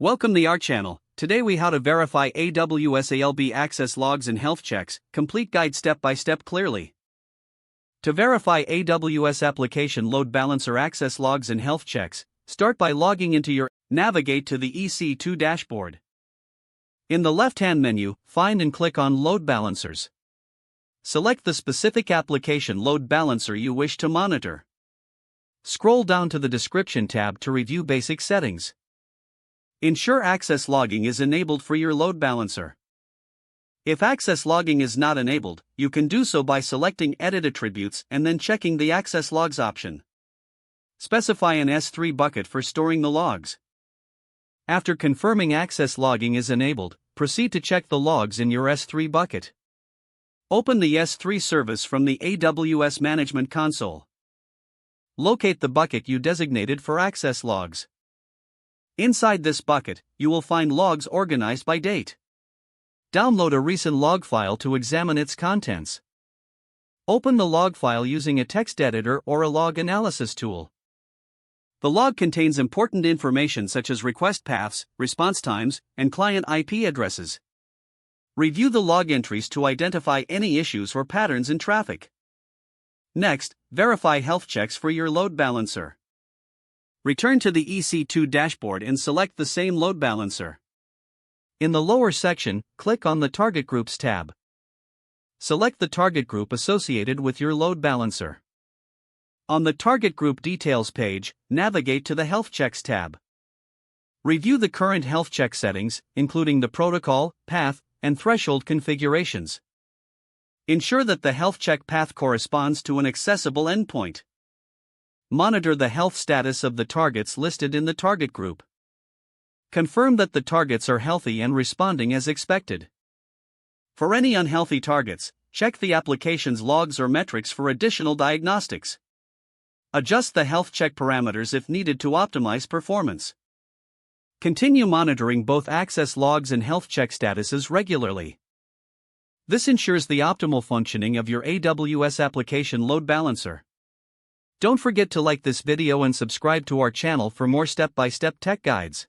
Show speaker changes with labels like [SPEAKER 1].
[SPEAKER 1] Welcome to our channel. Today we how to verify AWS ALB access logs and health checks, complete guide step by step clearly. To verify AWS application load balancer access logs and health checks, start by logging into your navigate to the EC2 dashboard. In the left-hand menu, find and click on Load Balancers. Select the specific application load balancer you wish to monitor. Scroll down to the Description tab to review basic settings. Ensure access logging is enabled for your load balancer. If access logging is not enabled, you can do so by selecting Edit Attributes and then checking the Access Logs option. Specify an S3 bucket for storing the logs. After confirming access logging is enabled, proceed to check the logs in your S3 bucket. Open the S3 service from the AWS Management Console. Locate the bucket you designated for access logs. Inside this bucket, you will find logs organized by date. Download a recent log file to examine its contents. Open the log file using a text editor or a log analysis tool. The log contains important information such as request paths, response times, and client IP addresses. Review the log entries to identify any issues or patterns in traffic. Next, verify health checks for your load balancer. Return to the EC2 dashboard and select the same load balancer. In the lower section, click on the Target Groups tab. Select the target group associated with your load balancer. On the Target Group Details page, navigate to the Health Checks tab. Review the current health check settings, including the protocol, path, and threshold configurations. Ensure that the health check path corresponds to an accessible endpoint. Monitor the health status of the targets listed in the target group. Confirm that the targets are healthy and responding as expected. For any unhealthy targets, check the application's logs or metrics for additional diagnostics. Adjust the health check parameters if needed to optimize performance. Continue monitoring both access logs and health check statuses regularly. This ensures the optimal functioning of your AWS application load balancer. Don't forget to like this video and subscribe to our channel for more step-by-step tech guides.